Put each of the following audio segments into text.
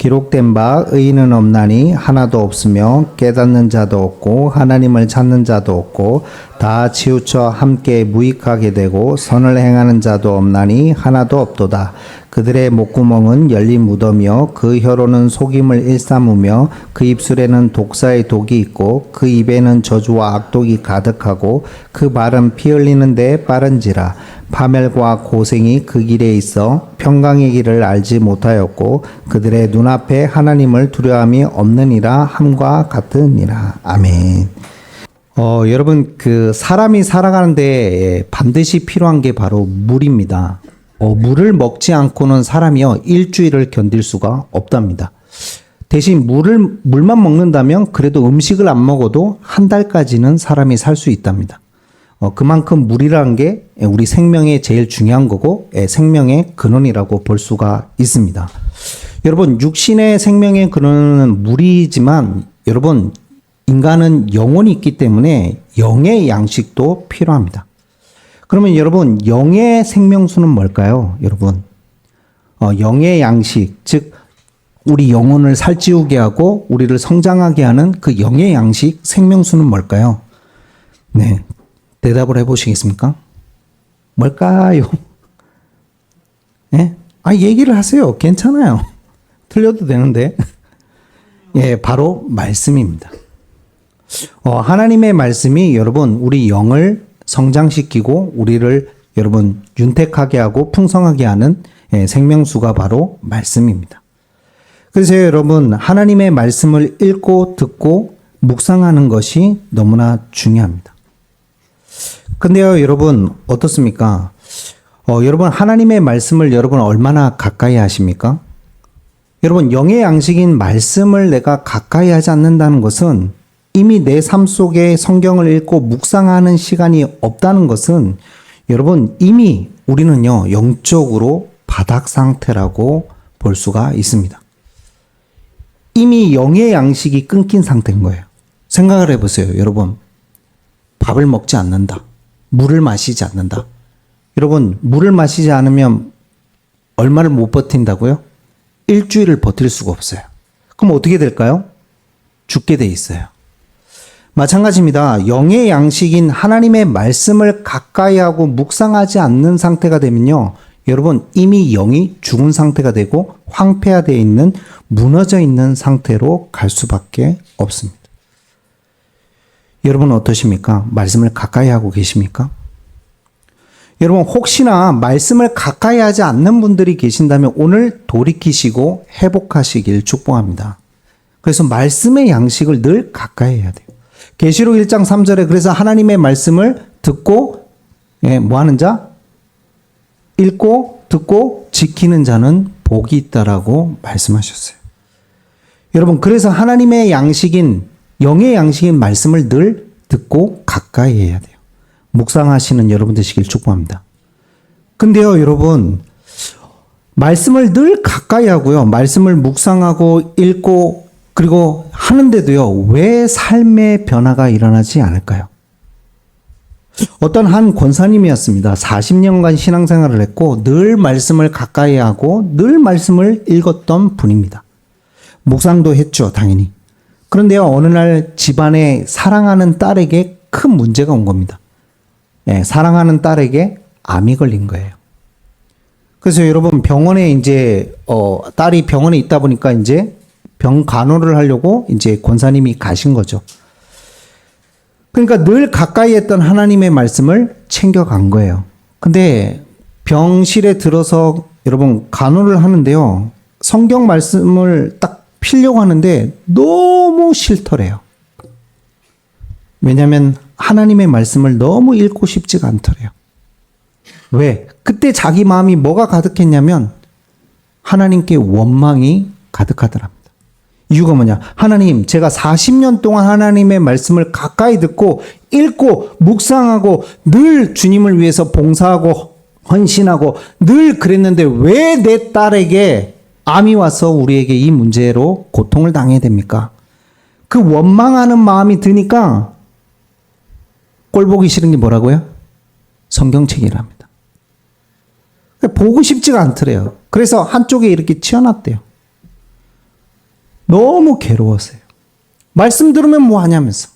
기록된 바 의인은 없나니 하나도 없으며 깨닫는 자도 없고 하나님을 찾는 자도 없고 다 치우쳐 함께 무익하게 되고 선을 행하는 자도 없나니 하나도 없도다. 그들의 목구멍은 열린 무덤이요 그 혀로는 속임을 일삼으며 그 입술에는 독사의 독이 있고 그 입에는 저주와 악독이 가득하고 그 발은 피 흘리는 데 빠른지라. 파멸과 고생이 그 길에 있어 평강의 길을 알지 못하였고 그들의 눈앞에 하나님을 두려움이 없느니라 함과 같으니라. 아멘. 여러분 사람이 살아가는데 반드시 필요한 게 바로 물입니다. 물을 먹지 않고는 사람이요 일주일을 견딜 수가 없답니다. 대신 물만 먹는다면 그래도 음식을 안 먹어도 한 달까지는 사람이 살 수 있답니다. 그만큼 물이라는 게 우리 생명에 제일 중요한 거고 생명의 근원이라고 볼 수가 있습니다. 여러분 육신의 생명의 근원은 물이지만 여러분 인간은 영혼이 있기 때문에 영의 양식도 필요합니다. 그러면 여러분 영의 생명수는 뭘까요? 여러분 영의 양식 즉 우리 영혼을 살찌우게 하고 우리를 성장하게 하는 그 영의 양식 생명수는 뭘까요? 네. 대답을 해보시겠습니까? 뭘까요? 예? 얘기를 하세요. 괜찮아요. 틀려도 되는데. 예, 바로 말씀입니다. 하나님의 말씀이 여러분, 우리 영을 성장시키고 우리를 여러분 윤택하게 하고 풍성하게 하는 생명수가 바로 말씀입니다. 그래서 여러분, 하나님의 말씀을 읽고 듣고 묵상하는 것이 너무나 중요합니다. 근데요, 여러분, 어떻습니까? 여러분, 하나님의 말씀을 여러분 얼마나 가까이 하십니까? 여러분, 영의 양식인 말씀을 내가 가까이 하지 않는다는 것은 이미 내 삶 속에 성경을 읽고 묵상하는 시간이 없다는 것은 여러분, 이미 우리는요, 영적으로 바닥 상태라고 볼 수가 있습니다. 이미 영의 양식이 끊긴 상태인 거예요. 생각을 해보세요, 여러분. 밥을 먹지 않는다. 물을 마시지 않는다. 여러분, 물을 마시지 않으면 얼마를 못 버틴다고요? 일주일을 버틸 수가 없어요. 그럼 어떻게 될까요? 죽게 돼 있어요. 마찬가지입니다. 영의 양식인 하나님의 말씀을 가까이 하고 묵상하지 않는 상태가 되면요. 여러분, 이미 영이 죽은 상태가 되고 황폐화되어 있는, 무너져 있는 상태로 갈 수밖에 없습니다. 여러분 어떠십니까? 말씀을 가까이 하고 계십니까? 여러분 혹시나 말씀을 가까이 하지 않는 분들이 계신다면 오늘 돌이키시고 회복하시길 축복합니다. 그래서 말씀의 양식을 늘 가까이 해야 돼요. 계시록 1장 3절에 그래서 하나님의 말씀을 듣고 뭐 하는 자? 읽고 듣고 지키는 자는 복이 있다라고 말씀하셨어요. 여러분 그래서 하나님의 양식인 영의 양식인 말씀을 늘 듣고 가까이 해야 돼요. 묵상하시는 여러분 되시길 축복합니다. 근데요, 여러분, 말씀을 늘 가까이 하고요. 말씀을 묵상하고 읽고 그리고 하는데도요. 왜 삶의 변화가 일어나지 않을까요? 어떤 한 권사님이었습니다. 40년간 신앙생활을 했고 늘 말씀을 가까이 하고 늘 말씀을 읽었던 분입니다. 묵상도 했죠, 당연히. 그런데요, 어느 날 집안에 사랑하는 딸에게 큰 문제가 온 겁니다. 사랑하는 딸에게 암이 걸린 거예요. 그래서 여러분 병원에 이제, 딸이 병원에 있다 보니까 이제 병 간호를 하려고 이제 권사님이 가신 거죠. 그러니까 늘 가까이 했던 하나님의 말씀을 챙겨간 거예요. 근데 병실에 들어서 여러분 간호를 하는데요. 성경 말씀을 딱 피려고 하는데 너무 싫더래요. 왜냐하면 하나님의 말씀을 너무 읽고 싶지가 않더래요. 왜? 그때 자기 마음이 뭐가 가득했냐면 하나님께 원망이 가득하더랍니다. 이유가 뭐냐? 하나님, 제가 40년 동안 하나님의 말씀을 가까이 듣고 읽고 묵상하고 늘 주님을 위해서 봉사하고 헌신하고 늘 그랬는데 왜 내 딸에게 암이 와서 우리에게 이 문제로 고통을 당해야 됩니까? 그 원망하는 마음이 드니까 꼴 보기 싫은 게 뭐라고요? 성경책이랍니다. 보고 싶지가 않더래요. 그래서 한쪽에 이렇게 치워놨대요. 너무 괴로웠어요. 말씀 들으면 뭐 하냐면서.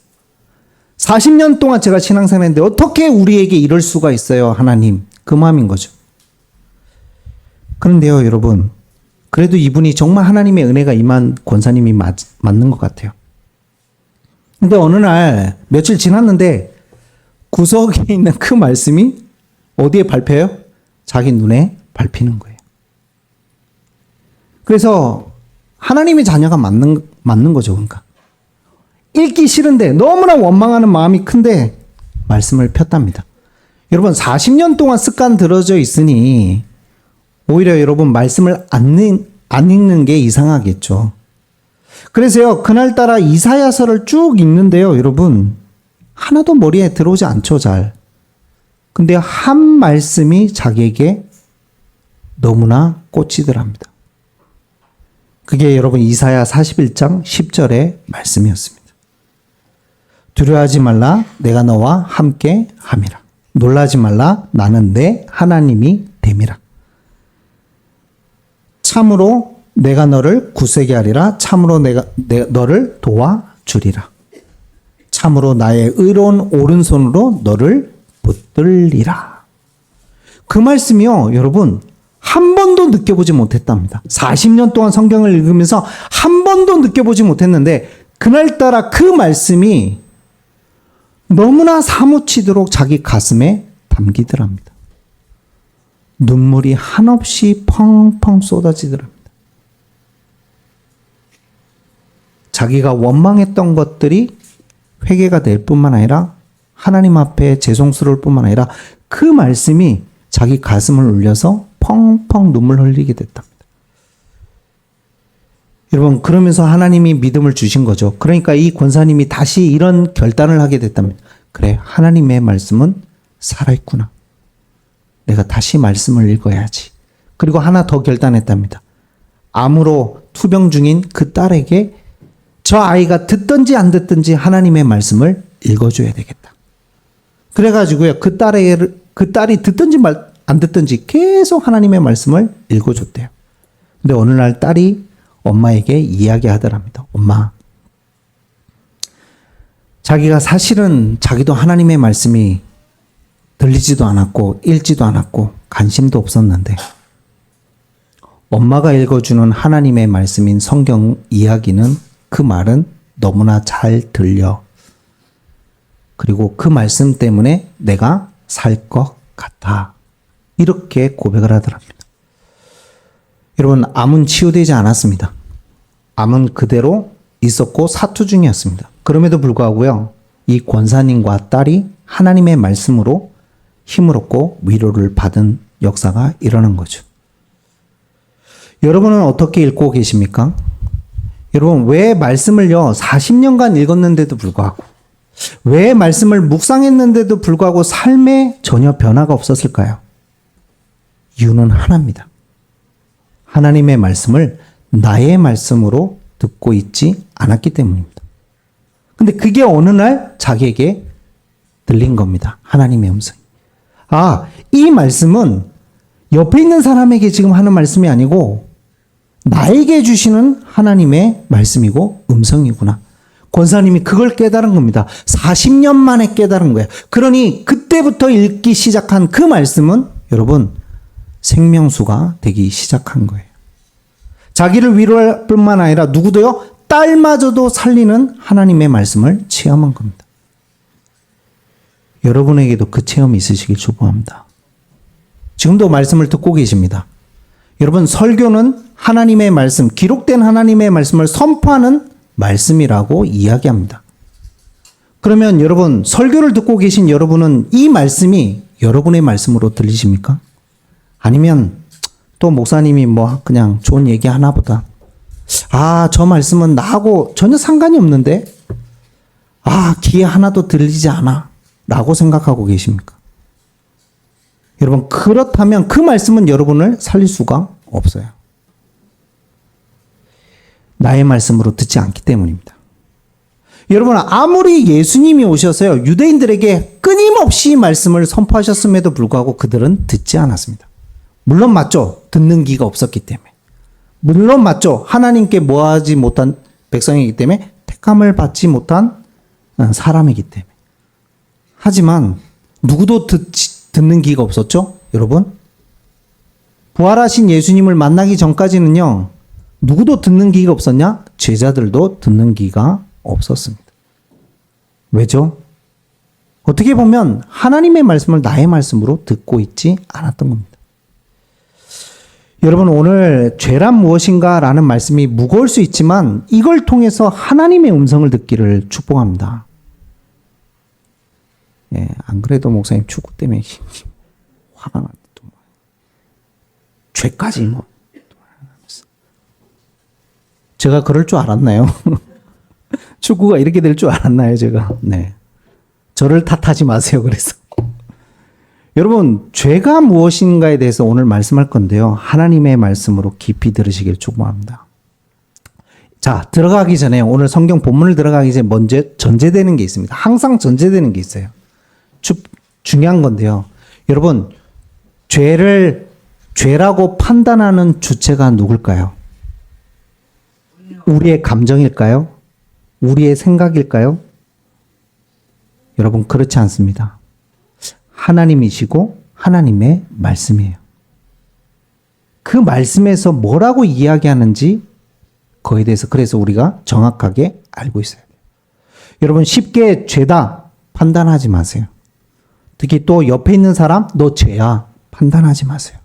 40년 동안 제가 신앙생활 했는데 어떻게 우리에게 이럴 수가 있어요, 하나님. 그 마음인 거죠. 그런데요, 여러분. 그래도 이분이 정말 하나님의 은혜가 임한 권사님이 맞는 것 같아요. 근데 어느 날 며칠 지났는데 구석에 있는 그 말씀이 어디에 밟혀요? 자기 눈에 밟히는 거예요. 그래서 하나님의 자녀가 맞는 거죠. 그러니까. 읽기 싫은데 너무나 원망하는 마음이 큰데 말씀을 폈답니다. 여러분 40년 동안 습관 들어져 있으니 오히려 여러분 말씀을 안 읽는 게 이상하겠죠. 그래서요 그날따라 이사야서를 쭉 읽는데요 여러분 하나도 머리에 들어오지 않죠 잘. 근데 한 말씀이 자기에게 너무나 꽂히더랍니다. 그게 여러분 이사야 41장 10절의 말씀이었습니다. 두려워하지 말라 내가 너와 함께 함이라. 놀라지 말라 나는 내 하나님이 됨이라. 참으로 내가 너를 굳세게 하리라. 참으로 내가 너를 도와주리라. 참으로 나의 의로운 오른손으로 너를 붙들리라. 그 말씀이요 여러분 한 번도 느껴보지 못했답니다. 40년 동안 성경을 읽으면서 한 번도 느껴보지 못했는데 그날따라 그 말씀이 너무나 사무치도록 자기 가슴에 담기더랍니다. 눈물이 한없이 펑펑 쏟아지더랍니다. 자기가 원망했던 것들이 회개가 될 뿐만 아니라 하나님 앞에 죄송스러울 뿐만 아니라 그 말씀이 자기 가슴을 울려서 펑펑 눈물 흘리게 됐답니다. 여러분 그러면서 하나님이 믿음을 주신 거죠. 그러니까 이 권사님이 다시 이런 결단을 하게 됐답니다. 그래 하나님의 말씀은 살아있구나. 내가 다시 말씀을 읽어야지. 그리고 하나 더 결단했답니다. 암으로 투병 중인 그 딸에게 저 아이가 듣든지 안 듣든지 하나님의 말씀을 읽어줘야 되겠다. 그래가지고요 그 딸이 듣든지 안 듣든지 계속 하나님의 말씀을 읽어줬대요. 근데 어느 날 딸이 엄마에게 이야기하더랍니다. 엄마, 자기가 사실은 자기도 하나님의 말씀이 들리지도 않았고 읽지도 않았고 관심도 없었는데 엄마가 읽어주는 하나님의 말씀인 성경 이야기는 그 말은 너무나 잘 들려. 그리고 그 말씀 때문에 내가 살 것 같아. 이렇게 고백을 하더랍니다. 여러분 암은 치유되지 않았습니다. 암은 그대로 있었고 사투 중이었습니다. 그럼에도 불구하고요. 이 권사님과 딸이 하나님의 말씀으로 힘을 얻고 위로를 받은 역사가 일어난 거죠. 여러분은 어떻게 읽고 계십니까? 여러분 왜 말씀을요 40년간 읽었는데도 불구하고 왜 말씀을 묵상했는데도 불구하고 삶에 전혀 변화가 없었을까요? 이유는 하나입니다. 하나님의 말씀을 나의 말씀으로 듣고 있지 않았기 때문입니다. 근데 그게 어느 날 자기에게 들린 겁니다. 하나님의 음성이. 아, 이 말씀은 옆에 있는 사람에게 지금 하는 말씀이 아니고 나에게 주시는 하나님의 말씀이고 음성이구나. 권사님이 그걸 깨달은 겁니다. 40년 만에 깨달은 거예요. 그러니 그때부터 읽기 시작한 그 말씀은 여러분 생명수가 되기 시작한 거예요. 자기를 위로할 뿐만 아니라 누구도요 딸마저도 살리는 하나님의 말씀을 체험한 겁니다. 여러분에게도 그 체험이 있으시길 축복합니다. 지금도 말씀을 듣고 계십니다. 여러분 설교는 하나님의 말씀, 기록된 하나님의 말씀을 선포하는 말씀이라고 이야기합니다. 그러면 여러분 설교를 듣고 계신 여러분은 이 말씀이 여러분의 말씀으로 들리십니까? 아니면 또 목사님이 뭐 그냥 좋은 얘기 하나 보다 아, 저 말씀은 나하고 전혀 상관이 없는데 아, 귀에 하나도 들리지 않아 라고 생각하고 계십니까? 여러분 그렇다면 그 말씀은 여러분을 살릴 수가 없어요. 나의 말씀으로 듣지 않기 때문입니다. 여러분 아무리 예수님이 오셔서요 유대인들에게 끊임없이 말씀을 선포하셨음에도 불구하고 그들은 듣지 않았습니다. 물론 맞죠. 듣는 귀가 없었기 때문에. 물론 맞죠. 하나님께 뭐하지 못한 백성이기 때문에 택함을 받지 못한 사람이기 때문에. 하지만 누구도 듣는 기가 없었죠? 여러분. 부활하신 예수님을 만나기 전까지는요. 누구도 듣는 기가 없었냐? 제자들도 듣는 기가 없었습니다. 왜죠? 어떻게 보면 하나님의 말씀을 나의 말씀으로 듣고 있지 않았던 겁니다. 여러분 오늘 죄란 무엇인가 라는 말씀이 무거울 수 있지만 이걸 통해서 하나님의 음성을 듣기를 축복합니다. 예, 안 그래도 목사님 축구 때문에 화가 나요. 죄까지 뭐. 제가 그럴 줄 알았나요? 축구가 이렇게 될 줄 알았나요, 제가? 네. 저를 탓하지 마세요, 그래서. 여러분, 죄가 무엇인가에 대해서 오늘 말씀할 건데요. 하나님의 말씀으로 깊이 들으시길 축복합니다. 자, 들어가기 전에 오늘 성경 본문을 들어가기 전에 먼저 전제되는 게 있습니다. 항상 전제되는 게 있어요. 중요한 건데요. 여러분, 죄라고 판단하는 주체가 누굴까요? 우리의 감정일까요? 우리의 생각일까요? 여러분, 그렇지 않습니다. 하나님이시고 하나님의 말씀이에요. 그 말씀에서 뭐라고 이야기하는지 그거에 대해서 그래서 우리가 정확하게 알고 있어야 돼요. 여러분 쉽게 죄다 판단하지 마세요. 특히 또 옆에 있는 사람 너 죄야 판단하지 마세요.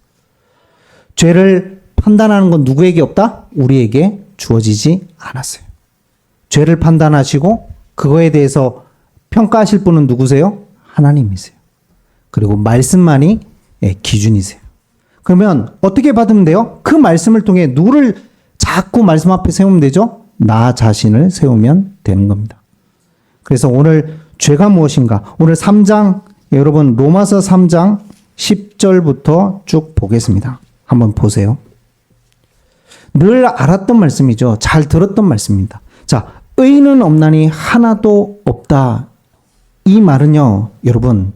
죄를 판단하는 건 누구에게 없다? 우리에게 주어지지 않았어요. 죄를 판단하시고 그거에 대해서 평가하실 분은 누구세요? 하나님이세요. 그리고 말씀만이 기준이세요. 그러면 어떻게 받으면 돼요? 그 말씀을 통해 누구를 자꾸 말씀 앞에 세우면 되죠? 나 자신을 세우면 되는 겁니다. 그래서 오늘 죄가 무엇인가? 오늘 3장, 여러분 로마서 3장 10절부터 쭉 보겠습니다. 한번 보세요. 늘 알았던 말씀이죠. 잘 들었던 말씀입니다. 자, 의인은 없나니 하나도 없다. 이 말은요, 여러분,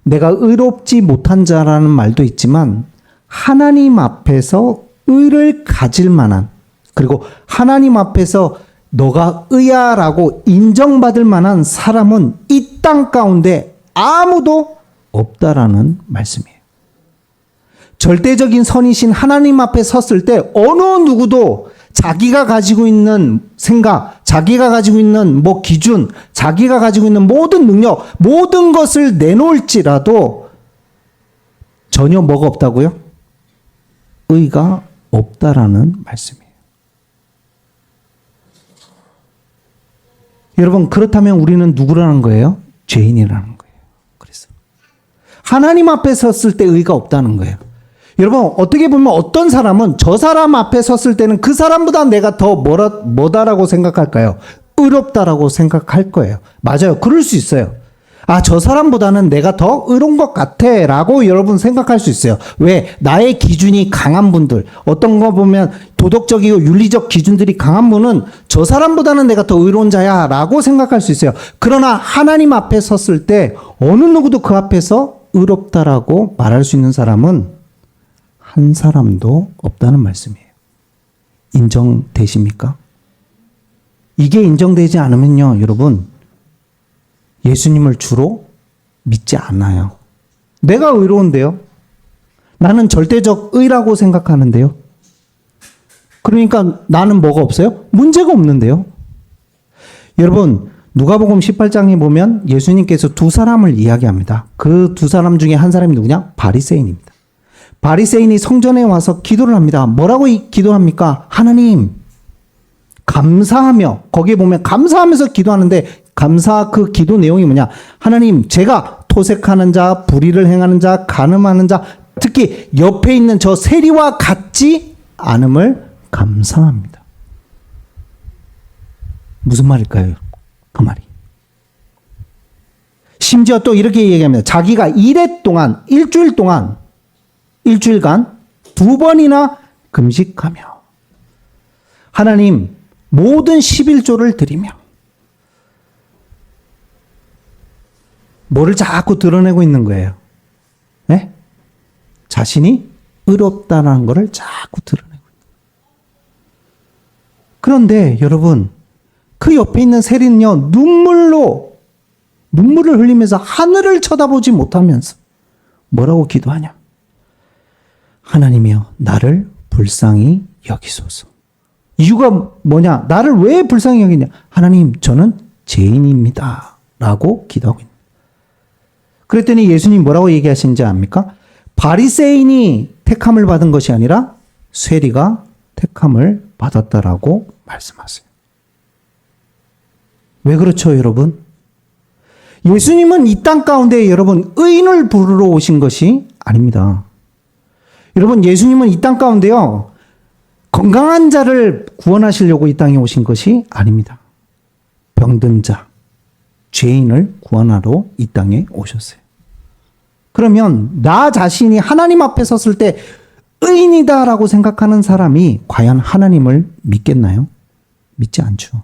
내가 의롭지 못한 자라는 말도 있지만 하나님 앞에서 의를 가질 만한, 그리고 하나님 앞에서 너가 의야라고 인정받을 만한 사람은 이 땅 가운데 아무도 없다라는 말씀이에요. 절대적인 선이신 하나님 앞에 섰을 때 어느 누구도 자기가 가지고 있는 생각, 자기가 가지고 있는 뭐 기준, 자기가 가지고 있는 모든 능력, 모든 것을 내놓을지라도 전혀 뭐가 없다고요? 의가 없다라는 말씀이에요. 여러분, 그렇다면 우리는 누구라는 거예요? 죄인이라는 거예요. 그래서 하나님 앞에 섰을 때 의가 없다는 거예요. 여러분, 어떻게 보면 어떤 사람은 저 사람 앞에 섰을 때는 그 사람보다 내가 더 뭐다라고 생각할까요? 의롭다라고 생각할 거예요. 맞아요. 그럴 수 있어요. 아, 저 사람보다는 내가 더 의로운 것 같아 라고 여러분 생각할 수 있어요. 왜? 나의 기준이 강한 분들, 어떤 거 보면 도덕적이고 윤리적 기준들이 강한 분은 저 사람보다는 내가 더 의로운 자야 라고 생각할 수 있어요. 그러나 하나님 앞에 섰을 때 어느 누구도 그 앞에서 의롭다라고 말할 수 있는 사람은 한 사람도 없다는 말씀이에요. 인정되십니까? 이게 인정되지 않으면요, 여러분, 예수님을 주로 믿지 않아요. 내가 의로운데요? 나는 절대적 의라고 생각하는데요? 그러니까 나는 뭐가 없어요? 문제가 없는데요? 여러분, 누가복음 18장에 보면 예수님께서 두 사람을 이야기합니다. 그 두 사람 중에 한 사람이 누구냐? 바리새인입니다. 바리새인이 성전에 와서 기도를 합니다. 뭐라고 기도합니까? 하나님, 감사하며, 거기에 보면 감사하면서 기도하는데 감사 그 기도 내용이 뭐냐? 하나님, 제가 토색하는 자, 불의를 행하는 자, 간음하는 자, 특히 옆에 있는 저 세리와 같지 않음을 감사합니다. 무슨 말일까요? 그 말이. 심지어 또 이렇게 얘기합니다. 자기가 일주일간 2번이나 금식하며 하나님 모든 11조를 드리며 뭐를 자꾸 드러내고 있는 거예요? 네? 자신이 의롭다는 것을 자꾸 드러내고 있는 거예요. 그런데 여러분, 그 옆에 있는 세리는요, 눈물을 흘리면서 하늘을 쳐다보지 못하면서 뭐라고 기도하냐? 하나님이여, 나를 불쌍히 여기소서. 이유가 뭐냐? 나를 왜 불쌍히 여기냐? 하나님, 저는 죄인입니다. 라고 기도하고 있는. 그랬더니 예수님 뭐라고 얘기하시는지 압니까? 바리새인이 택함을 받은 것이 아니라 쇠리가 택함을 받았다라고 말씀하세요. 왜 그렇죠, 여러분? 예수님은 이 땅 가운데 여러분 의인을 부르러 오신 것이 아닙니다. 여러분, 예수님은 이 땅 가운데요, 건강한 자를 구원하시려고 이 땅에 오신 것이 아닙니다. 병든 자, 죄인을 구원하러 이 땅에 오셨어요. 그러면 나 자신이 하나님 앞에 섰을 때 의인이다라고 생각하는 사람이 과연 하나님을 믿겠나요? 믿지 않죠.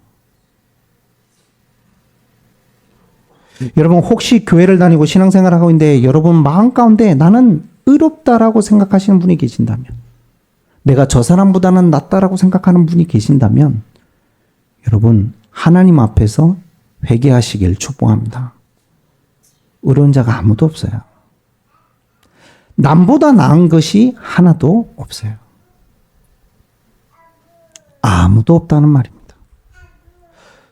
여러분, 혹시 교회를 다니고 신앙생활을 하고 있는데 여러분 마음 가운데 나는 의롭다라고 생각하시는 분이 계신다면, 내가 저 사람보다는 낫다라고 생각하는 분이 계신다면 여러분 하나님 앞에서 회개하시길 축복합니다. 의로운 자가 아무도 없어요. 남보다 나은 것이 하나도 없어요. 아무도 없다는 말입니다.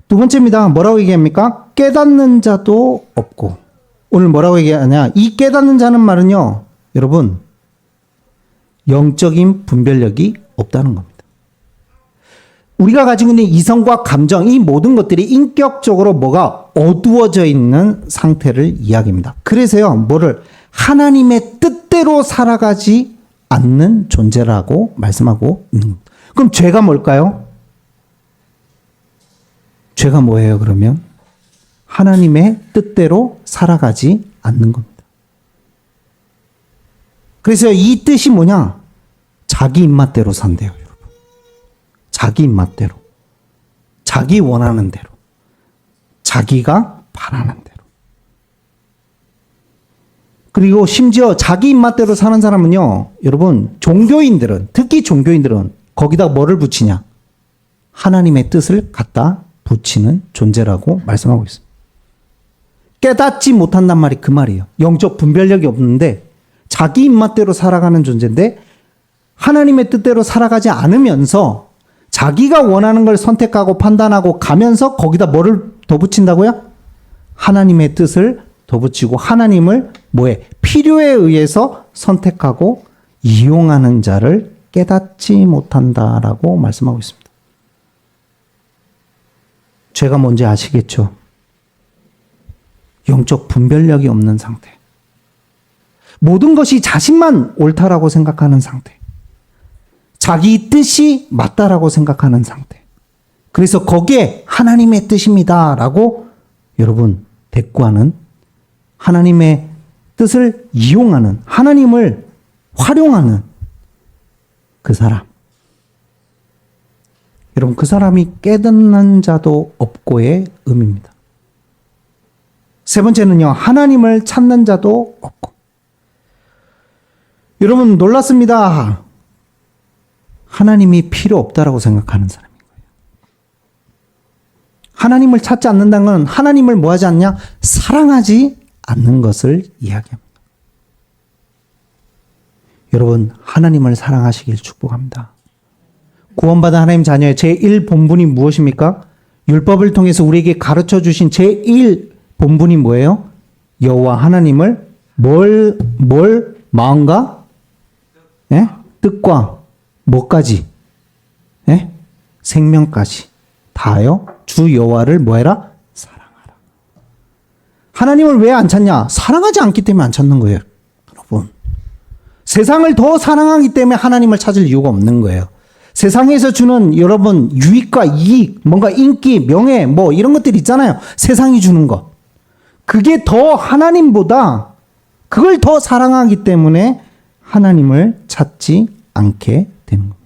두 번째입니다. 뭐라고 얘기합니까? 깨닫는 자도 없고. 오늘 뭐라고 얘기하냐? 이 깨닫는 자는 말은요, 여러분, 영적인 분별력이 없다는 겁니다. 우리가 가지고 있는 이성과 감정, 이 모든 것들이 인격적으로 뭐가 어두워져 있는 상태를 이야기합니다. 그래서요, 뭐를 하나님의 뜻대로 살아가지 않는 존재라고 말씀하고 있는 겁니다. 그럼 죄가 뭘까요? 죄가 뭐예요, 그러면? 하나님의 뜻대로 살아가지 않는 겁니다. 그래서 이 뜻이 뭐냐? 자기 입맛대로 산대요, 여러분. 자기 입맛대로. 자기 원하는 대로. 자기가 바라는 대로. 그리고 심지어 자기 입맛대로 사는 사람은요, 여러분, 종교인들은, 특히 종교인들은 거기다 뭐를 붙이냐? 하나님의 뜻을 갖다 붙이는 존재라고 말씀하고 있습니다. 깨닫지 못한단 말이 그 말이에요. 영적 분별력이 없는데 자기 입맛대로 살아가는 존재인데 하나님의 뜻대로 살아가지 않으면서 자기가 원하는 걸 선택하고 판단하고 가면서 거기다 뭐를 더 붙인다고요? 하나님의 뜻을 더 붙이고 하나님을 뭐에? 필요에 의해서 선택하고 이용하는 자를 깨닫지 못한다라고 말씀하고 있습니다. 죄가 뭔지 아시겠죠? 영적 분별력이 없는 상태. 모든 것이 자신만 옳다라고 생각하는 상태. 자기 뜻이 맞다라고 생각하는 상태. 그래서 거기에 하나님의 뜻입니다라고 여러분 대꾸하는, 하나님의 뜻을 이용하는, 하나님을 활용하는 그 사람. 여러분, 그 사람이 깨닫는 자도 없고의 의미입니다. 세 번째는요, 하나님을 찾는 자도 없고. 여러분, 놀랐습니다. 하나님이 필요 없다라고 생각하는 사람인 거예요. 하나님을 찾지 않는다는 건 하나님을 뭐 하지 않냐? 사랑하지 않는 것을 이야기합니다. 여러분, 하나님을 사랑하시길 축복합니다. 구원받은 하나님 자녀의 제1본분이 무엇입니까? 율법을 통해서 우리에게 가르쳐 주신 제1본분이 뭐예요? 여호와 하나님을 마음과 뜻과 뭐까지? 생명까지 다하여 주 여호와를 뭐해라? 사랑하라. 하나님을 왜 안 찾냐? 사랑하지 않기 때문에 안 찾는 거예요. 여러분, 세상을 더 사랑하기 때문에 하나님을 찾을 이유가 없는 거예요. 세상에서 주는 여러분 유익과 이익, 뭔가 인기, 명예, 뭐 이런 것들 있잖아요. 세상이 주는 것. 그게 더 하나님보다 그걸 더 사랑하기 때문에 하나님을 찾지 않게 되는 겁니다.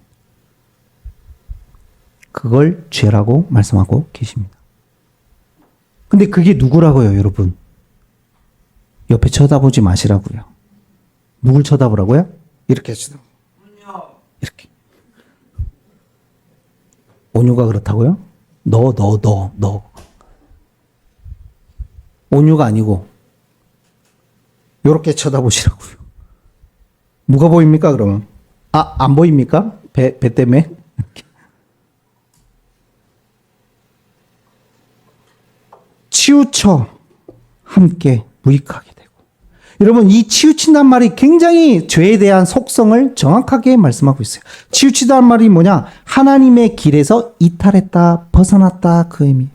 그걸 죄라고 말씀하고 계십니다. 근데 그게 누구라고요, 여러분? 옆에 쳐다보지 마시라고요. 누굴 쳐다보라고요? 이렇게 쳐다보고. 이렇게. 온유가 그렇다고요? 너. 온유가 아니고 요렇게 쳐다보시라고요. 누가 보입니까 그러면? 안 보입니까? 배 때문에? 치우쳐 함께 무익하게 되고. 여러분, 이 치우친다는 말이 굉장히 죄에 대한 속성을 정확하게 말씀하고 있어요. 치우치다는 말이 뭐냐? 하나님의 길에서 이탈했다, 벗어났다, 그 의미.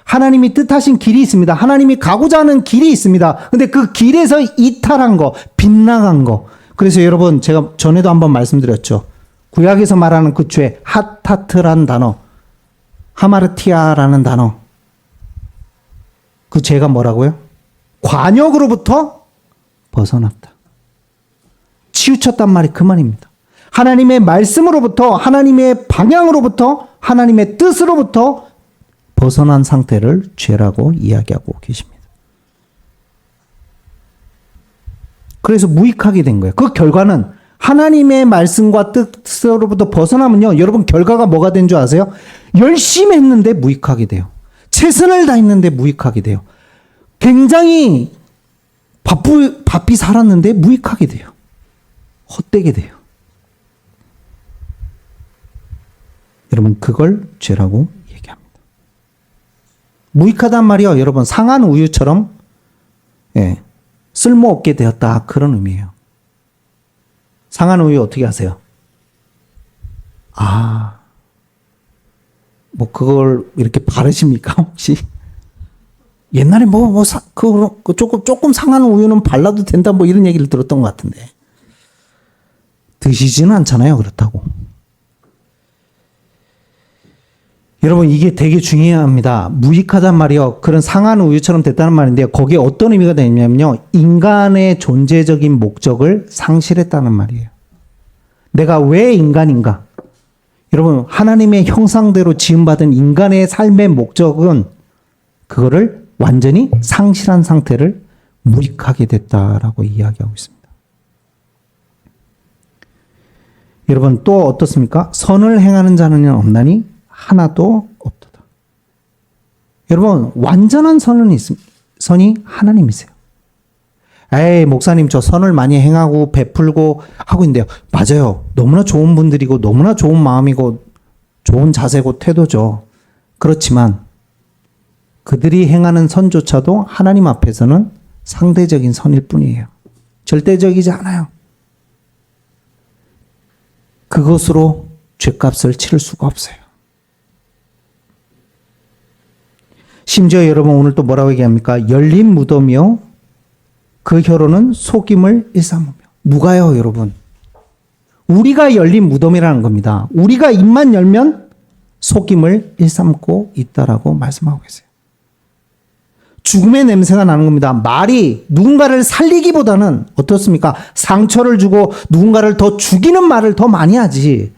하나님이 뜻하신 길이 있습니다. 하나님이 가고자 하는 길이 있습니다. 근데 그 길에서 이탈한 거, 빗나간 거. 그래서 여러분, 제가 전에도 한번 말씀드렸죠. 구약에서 말하는 그 죄, 하타트라는 단어, 하마르티아라는 단어. 그 죄가 뭐라고요? 관역으로부터 벗어났다. 치우쳤단 말이 그 말입니다. 하나님의 말씀으로부터, 하나님의 방향으로부터, 하나님의 뜻으로부터 벗어난 상태를 죄라고 이야기하고 계십니다. 그래서 무익하게 된 거예요. 그 결과는 하나님의 말씀과 뜻으로부터 벗어나면요, 여러분 결과가 뭐가 된 줄 아세요? 열심히 했는데 무익하게 돼요. 최선을 다했는데 무익하게 돼요. 굉장히 바삐 살았는데 무익하게 돼요. 헛되게 돼요. 여러분, 그걸 죄라고 얘기합니다. 무익하단 말이요, 여러분, 상한 우유처럼 쓸모없게 되었다, 그런 의미예요. 상한 우유 어떻게 하세요? 뭐 그걸 이렇게 바르십니까 혹시? 옛날에 조금 상한 우유는 발라도 된다, 뭐 이런 얘기를 들었던 것 같은데. 드시지는 않잖아요, 그렇다고. 여러분, 이게 되게 중요합니다. 무익하단 말이요, 그런 상한 우유처럼 됐다는 말인데, 거기에 어떤 의미가 되냐면요, 인간의 존재적인 목적을 상실했다는 말이에요. 내가 왜 인간인가? 여러분, 하나님의 형상대로 지음받은 인간의 삶의 목적은 그거를 완전히 상실한 상태를 무익하게 됐다라고 이야기하고 있습니다. 여러분, 또 어떻습니까? 선을 행하는 자는 없나니 하나도 없도다. 여러분, 완전한 선이 하나님이세요. 에이, 목사님, 저 선을 많이 행하고 베풀고 하고 있는데요. 맞아요. 너무나 좋은 분들이고 너무나 좋은 마음이고 좋은 자세고 태도죠. 그렇지만 그들이 행하는 선조차도 하나님 앞에서는 상대적인 선일 뿐이에요. 절대적이지 않아요. 그것으로 죗값을 치를 수가 없어요. 심지어 여러분, 오늘 또 뭐라고 얘기합니까? 열린 무덤이요, 그 혀로는 속임을 일삼으며. 누가요, 여러분? 우리가 열린 무덤이라는 겁니다. 우리가 입만 열면 속임을 일삼고 있다라고 말씀하고 계세요. 죽음의 냄새가 나는 겁니다. 말이 누군가를 살리기보다는 어떻습니까? 상처를 주고 누군가를 더 죽이는 말을 더 많이 하지.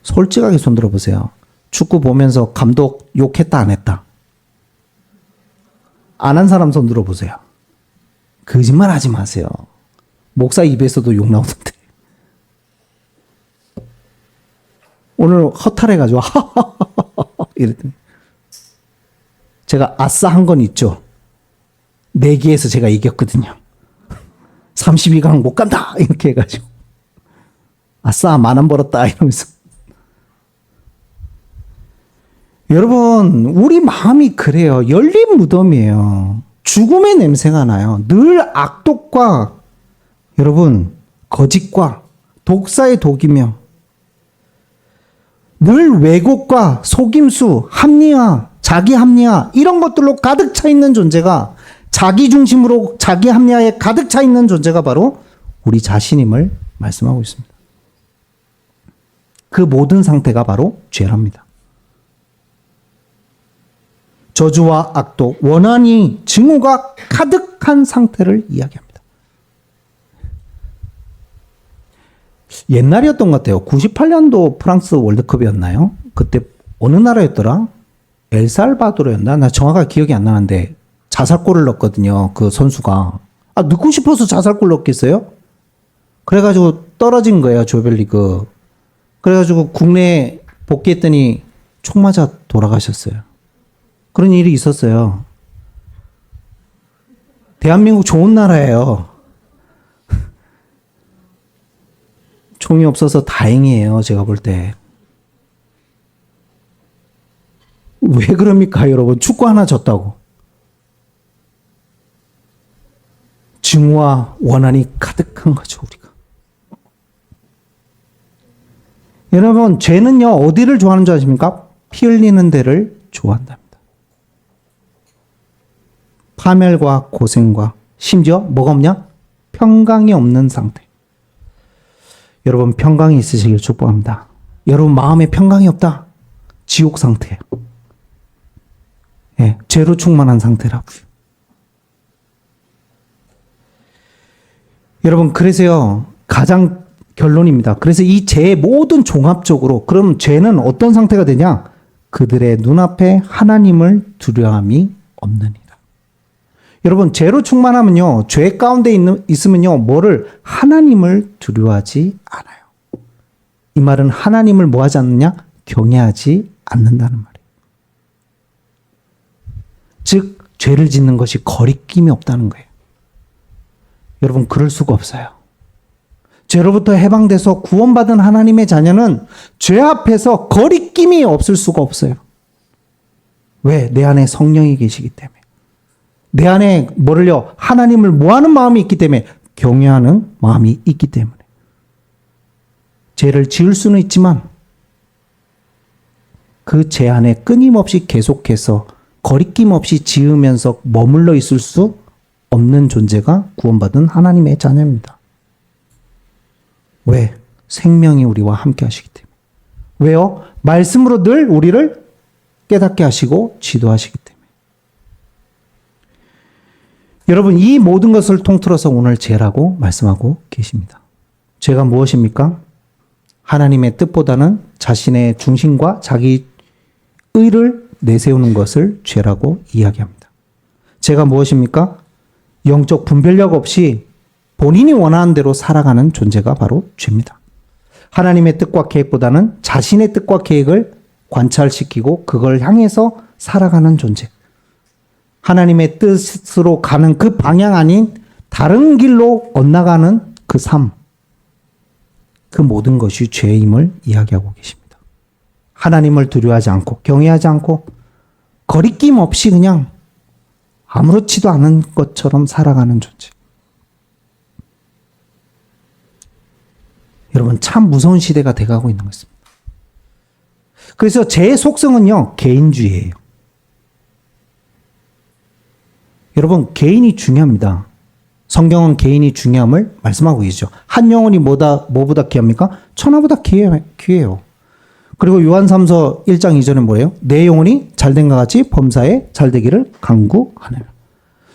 솔직하게 손 들어보세요. 축구 보면서 감독 욕했다, 안 했다? 안 한 사람 손 들어보세요. 거짓말 하지 마세요. 목사 입에서도 욕 나오던데. 오늘 허탈해가지고 이랬더니 제가 아싸 한 건 있죠. 내기에서 제가 이겼거든요. 32강 못 간다 이렇게 해가지고 아싸 10,000원 벌었다 이러면서. 여러분, 우리 마음이 그래요. 열린 무덤이에요. 죽음의 냄새가 나요. 늘 악독과 여러분 거짓과 독사의 독이며 늘 왜곡과 속임수, 합리화, 자기 합리화 이런 것들로 가득 차 있는 존재가, 자기 중심으로 자기 합리화에 가득 차 있는 존재가 바로 우리 자신임을 말씀하고 있습니다. 그 모든 상태가 바로 죄랍니다. 저주와 악독, 원한이, 증오가 가득한 상태를 이야기합니다. 옛날이었던 것 같아요. 98년도 프랑스 월드컵이었나요? 그때 어느 나라였더라? 엘살바도르였나? 나 정확하게 기억이 안 나는데 자살골을 넣었거든요. 그 선수가. 넣고 싶어서 자살골 넣었겠어요? 그래가지고 떨어진 거예요. 조별리그. 그래가지고 국내에 복귀했더니 총 맞아 돌아가셨어요. 그런 일이 있었어요. 대한민국 좋은 나라예요. 총이 없어서 다행이에요. 제가 볼 때. 왜 그럽니까, 여러분? 축구 하나 졌다고. 증오와 원한이 가득한 거죠, 우리가. 여러분, 죄는요, 어디를 좋아하는 줄 아십니까? 피 흘리는 데를 좋아한답니다. 파멸과 고생과 심지어 뭐가 없냐? 평강이 없는 상태. 여러분, 평강이 있으시길 축복합니다. 여러분, 마음에 평강이 없다? 지옥 상태예요. 예, 죄로 충만한 상태라고요. 여러분, 그래서요, 가장 결론입니다. 그래서 이 죄의 모든 종합적으로, 그럼 죄는 어떤 상태가 되냐? 그들의 눈앞에 하나님을 두려움이 없느니라. 여러분, 죄로 충만하면요, 죄 가운데 있으면요, 뭐를? 하나님을 두려워하지 않아요. 이 말은 하나님을 뭐 하지 않느냐? 경외하지 않는다는 말이에요. 즉, 죄를 짓는 것이 거리낌이 없다는 거예요. 여러분, 그럴 수가 없어요. 죄로부터 해방돼서 구원받은 하나님의 자녀는 죄 앞에서 거리낌이 없을 수가 없어요. 왜? 내 안에 성령이 계시기 때문에. 내 안에 뭐를요? 하나님을 모하는 마음이 있기 때문에, 경외하는 마음이 있기 때문에. 죄를 지을 수는 있지만 그 죄 안에 끊임없이 계속해서 거리낌 없이 지으면서 머물러 있을 수 없는 존재가 구원받은 하나님의 자녀입니다. 왜? 생명이 우리와 함께 하시기 때문에. 왜요? 말씀으로 늘 우리를 깨닫게 하시고 지도하시기 때문에. 여러분, 이 모든 것을 통틀어서 오늘 죄라고 말씀하고 계십니다. 죄가 무엇입니까? 하나님의 뜻보다는 자신의 중심과 자기 의를 내세우는 것을 죄라고 이야기합니다. 죄가 무엇입니까? 영적 분별력 없이 본인이 원하는 대로 살아가는 존재가 바로 죄입니다. 하나님의 뜻과 계획보다는 자신의 뜻과 계획을 관찰시키고 그걸 향해서 살아가는 존재. 하나님의 뜻으로 가는 그 방향 아닌 다른 길로 엇나가는 그 삶. 그 모든 것이 죄임을 이야기하고 계십니다. 하나님을 두려워하지 않고 경외하지 않고 거리낌 없이 그냥 아무렇지도 않은 것처럼 살아가는 존재. 여러분, 참 무서운 시대가 돼가고 있는 것입니다. 그래서 죄의 속성은요, 개인주의예요. 여러분, 개인이 중요합니다. 성경은 개인이 중요함을 말씀하고 계시죠. 한 영혼이 뭐보다 귀합니까? 천하보다 귀해요. 그리고 요한삼서 1장 2절에 뭐예요? 내 영혼이 잘된과 같이 범사에 잘되기를 간구하네요.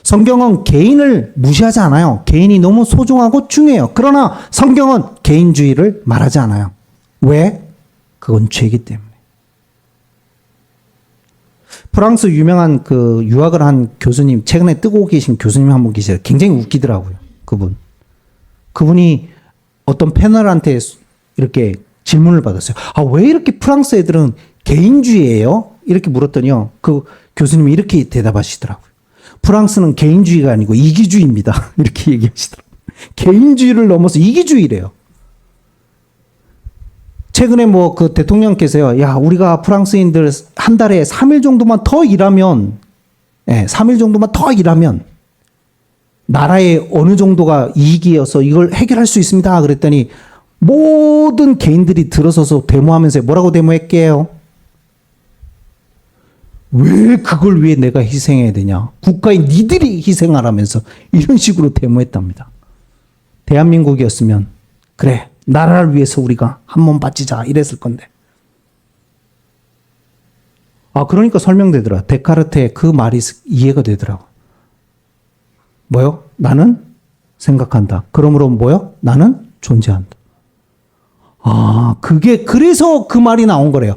성경은 개인을 무시하지 않아요. 개인이 너무 소중하고 중요해요. 그러나 성경은 개인주의를 말하지 않아요. 왜? 그건 죄이기 때문에. 프랑스 유명한 그 유학을 한 교수님, 최근에 뜨고 계신 교수님 한 분 계세요. 굉장히 웃기더라고요. 그분이 어떤 패널한테 이렇게 질문을 받았어요. 아, 왜 이렇게 프랑스 애들은 개인주의예요? 이렇게 물었더니요. 그 교수님이 이렇게 대답하시더라고요. 프랑스는 개인주의가 아니고 이기주의입니다. 이렇게 얘기하시더라고요. 개인주의를 넘어서 이기주의래요. 최근에 뭐 그 대통령께서요, 야, 우리가 프랑스인들 한 달에 3일 정도만 더 일하면, 3일 정도만 더 일하면, 나라에 어느 정도가 이익이어서 이걸 해결할 수 있습니다. 그랬더니, 모든 개인들이 들어서서 데모하면서 뭐라고 데모했게요? 왜 그걸 위해 내가 희생해야 되냐? 국가에 니들이 희생하라면서 이런 식으로 데모했답니다. 대한민국이었으면, 그래, 나라를 위해서 우리가 한 몸 바치자 이랬을 건데. 아, 그러니까 설명되더라. 데카르트의 그 말이 이해가 되더라고. 뭐요? 나는 생각한다. 그러므로 뭐요? 나는 존재한다. 아, 그래서 그 말이 나온 거래요.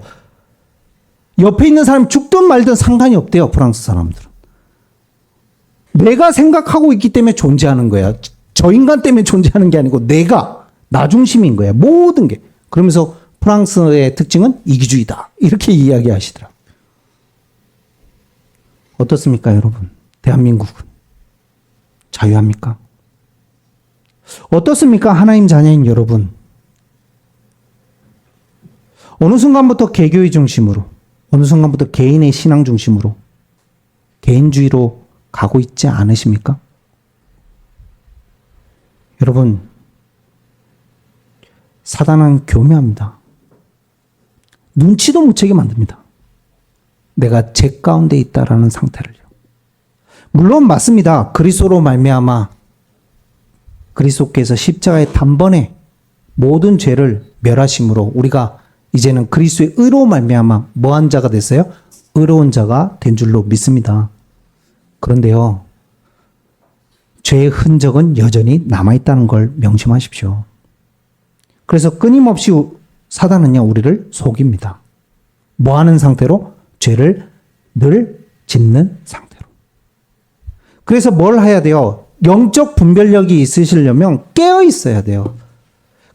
옆에 있는 사람이 죽든 말든 상관이 없대요, 프랑스 사람들은. 내가 생각하고 있기 때문에 존재하는 거야. 저 인간 때문에 존재하는 게 아니고 나 중심인 거야. 모든 게. 그러면서 프랑스의 특징은 이기주의다. 이렇게 이야기하시더라고요. 어떻습니까, 여러분? 대한민국은 자유합니까? 어떻습니까, 하나님 자녀인 여러분? 어느 순간부터 개교의 중심으로, 어느 순간부터 개인의 신앙 중심으로, 개인주의로 가고 있지 않으십니까? 여러분, 사단은 교묘합니다. 눈치도 못 채게 만듭니다. 내가 죄 가운데 있다라는 상태를요. 물론 맞습니다. 그리스도로 말미암아 그리스도께서 십자가의 단번에 모든 죄를 멸하심으로 우리가 이제는 그리스도의 의로 말미암아 뭐한 자가 됐어요? 의로운 자가 된 줄로 믿습니다. 그런데요, 죄의 흔적은 여전히 남아있다는 걸 명심하십시오. 그래서 끊임없이 사단은요, 우리를 속입니다. 뭐 하는 상태로? 죄를 늘 짓는 상태로. 그래서 뭘 해야 돼요? 영적 분별력이 있으시려면 깨어 있어야 돼요.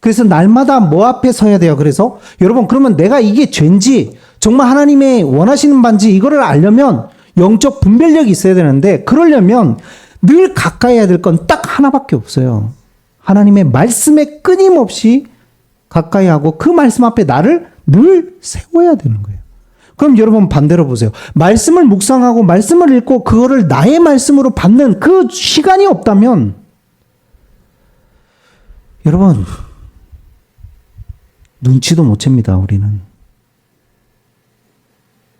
그래서 날마다 뭐 앞에 서야 돼요? 그래서 여러분, 그러면 내가 이게 죄인지 정말 하나님의 원하시는 바인지 이거를 알려면 영적 분별력이 있어야 되는데, 그러려면 늘 가까이 해야 될 건 딱 하나밖에 없어요. 하나님의 말씀에 끊임없이 가까이 하고 그 말씀 앞에 나를 늘 세워야 되는 거예요. 그럼 여러분 반대로 보세요. 말씀을 묵상하고 말씀을 읽고 그거를 나의 말씀으로 받는 그 시간이 없다면 여러분 눈치도 못 챕니다, 우리는.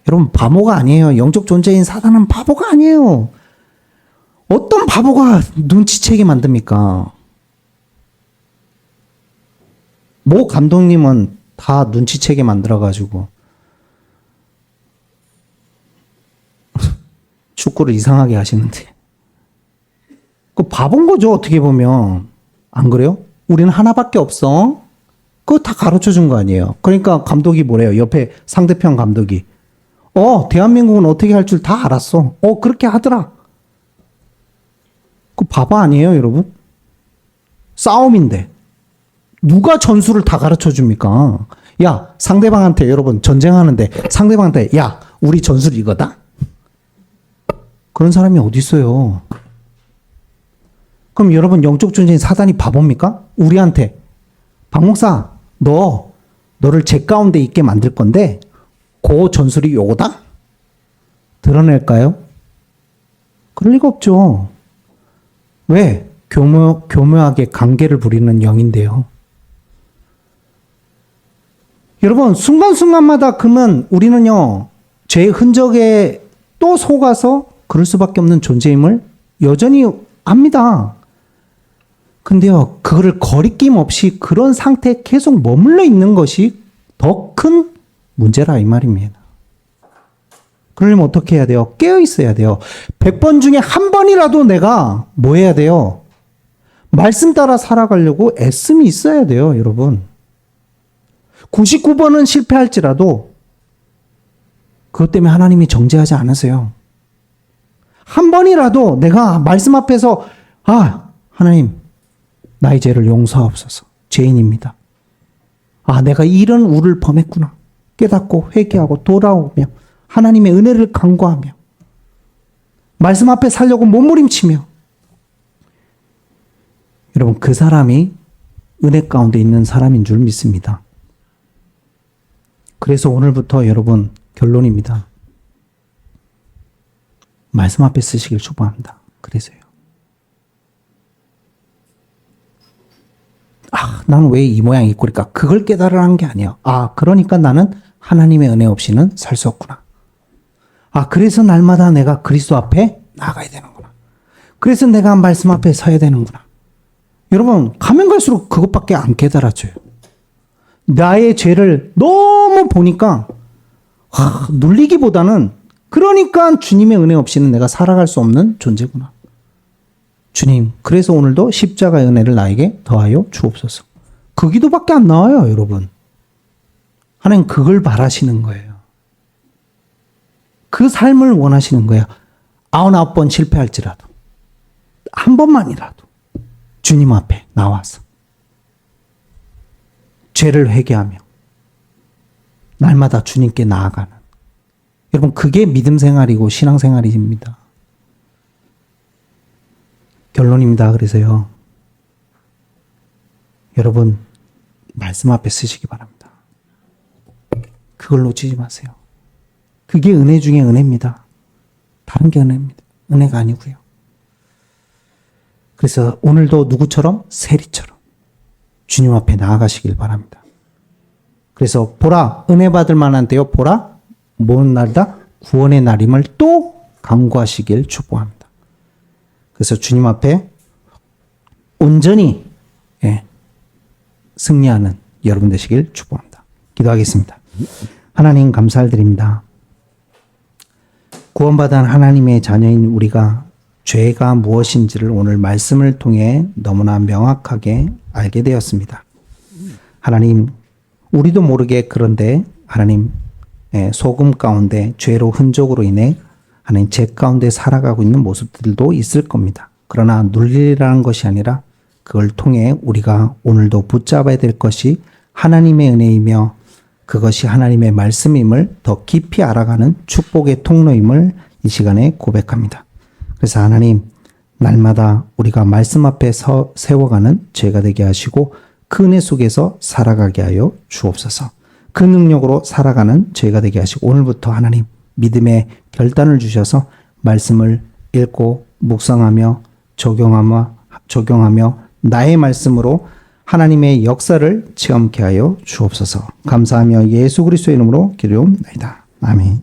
여러분 바보가 아니에요. 영적 존재인 사단은 바보가 아니에요. 어떤 바보가 눈치채게 만듭니까? 모 감독님은 다 눈치채게 만들어가지고 축구를 이상하게 하시는데 그 바본 거죠, 어떻게 보면. 안 그래요? 우리는 하나밖에 없어. 그거 다 가르쳐 준 거 아니에요. 그러니까 감독이 뭐래요? 옆에 상대편 감독이 대한민국은 어떻게 할 줄 다 알았어. 그렇게 하더라. 그 바보 아니에요, 여러분? 싸움인데 누가 전술을 다 가르쳐 줍니까? 야, 상대방한테, 여러분 전쟁하는데 상대방한테 야, 우리 전술 이거다? 그런 사람이 어디 있어요? 그럼 여러분 영적 존재인 사단이 바보입니까? 우리한테 박 목사, 너를 죄 가운데 있게 만들 건데 그 전술이 요거다? 드러낼까요? 그럴 리가 없죠. 왜? 교묘하게 관계를 부리는 영인데요. 여러분 순간순간마다 그러면 우리는요, 죄의 흔적에 또 속아서 그럴 수밖에 없는 존재임을 여전히 압니다. 근데요, 그거를 거리낌 없이 그런 상태에 계속 머물러 있는 것이 더 큰 문제라 이 말입니다. 그러려면 어떻게 해야 돼요? 깨어 있어야 돼요. 100번 중에 한 번이라도 내가 뭐 해야 돼요? 말씀 따라 살아가려고 애씀이 있어야 돼요, 여러분. 99번은 실패할지라도 그것 때문에 하나님이 정죄하지 않으세요. 한 번이라도 내가 말씀 앞에서 하나님 나의 죄를 용서하옵소서. 죄인입니다. 내가 이런 우를 범했구나. 깨닫고 회개하고 돌아오며 하나님의 은혜를 간구하며 말씀 앞에 살려고 몸부림치며, 여러분 그 사람이 은혜 가운데 있는 사람인 줄 믿습니다. 그래서 오늘부터 여러분 결론입니다. 말씀 앞에 쓰시길 축복합니다. 그래서요. 나는 왜 이 모양 이 꼴일까? 그걸 깨달으라는 게 아니에요. 그러니까 나는 하나님의 은혜 없이는 살 수 없구나. 그래서 날마다 내가 그리스도 앞에 나가야 되는구나. 그래서 내가 말씀 앞에 서야 되는구나. 여러분 가면 갈수록 그것밖에 안 깨달아져요. 나의 죄를 너무 보니까 눌리기보다는, 그러니까 주님의 은혜 없이는 내가 살아갈 수 없는 존재구나. 주님, 그래서 오늘도 십자가의 은혜를 나에게 더하여 주옵소서. 그 기도밖에 안 나와요, 여러분. 하나님 그걸 바라시는 거예요. 그 삶을 원하시는 거예요. 99번 실패할지라도 한 번만이라도 주님 앞에 나와서 죄를 회개하며 날마다 주님께 나아가는. 여러분, 그게 믿음 생활이고 신앙 생활입니다. 결론입니다. 그래서요, 여러분, 말씀 앞에 쓰시기 바랍니다. 그걸 놓치지 마세요. 그게 은혜 중에 은혜입니다. 다른 게 은혜입니다. 은혜가 아니고요. 그래서 오늘도 누구처럼? 세리처럼 주님 앞에 나아가시길 바랍니다. 그래서 보라, 은혜 받을 만한 때요. 보라, 뭔 날이다? 구원의 날임을 또 간구하시길 축복합니다. 그래서 주님 앞에 온전히 승리하는 여러분 되시길 축복합니다. 기도하겠습니다. 하나님 감사를 드립니다. 구원받은 하나님의 자녀인 우리가 죄가 무엇인지를 오늘 말씀을 통해 너무나 명확하게 알게 되었습니다. 하나님, 우리도 모르게 그런데 하나님 소금 가운데 죄로 흔적으로 인해 하나님 죄 가운데 살아가고 있는 모습들도 있을 겁니다. 그러나 눌리라는 것이 아니라 그걸 통해 우리가 오늘도 붙잡아야 될 것이 하나님의 은혜이며 그것이 하나님의 말씀임을 더 깊이 알아가는 축복의 통로임을 이 시간에 고백합니다. 그래서 하나님, 날마다 우리가 말씀 앞에 세워가는 죄가 되게 하시고 그 은혜 속에서 살아가게 하여 주옵소서. 그 능력으로 살아가는 죄가 되게 하시고 오늘부터 하나님 믿음의 결단을 주셔서 말씀을 읽고 묵상하며 적용하며 나의 말씀으로 하나님의 역사를 체험케 하여 주옵소서. 감사하며 예수 그리스도의 이름으로 기도하옵나이다. 아멘.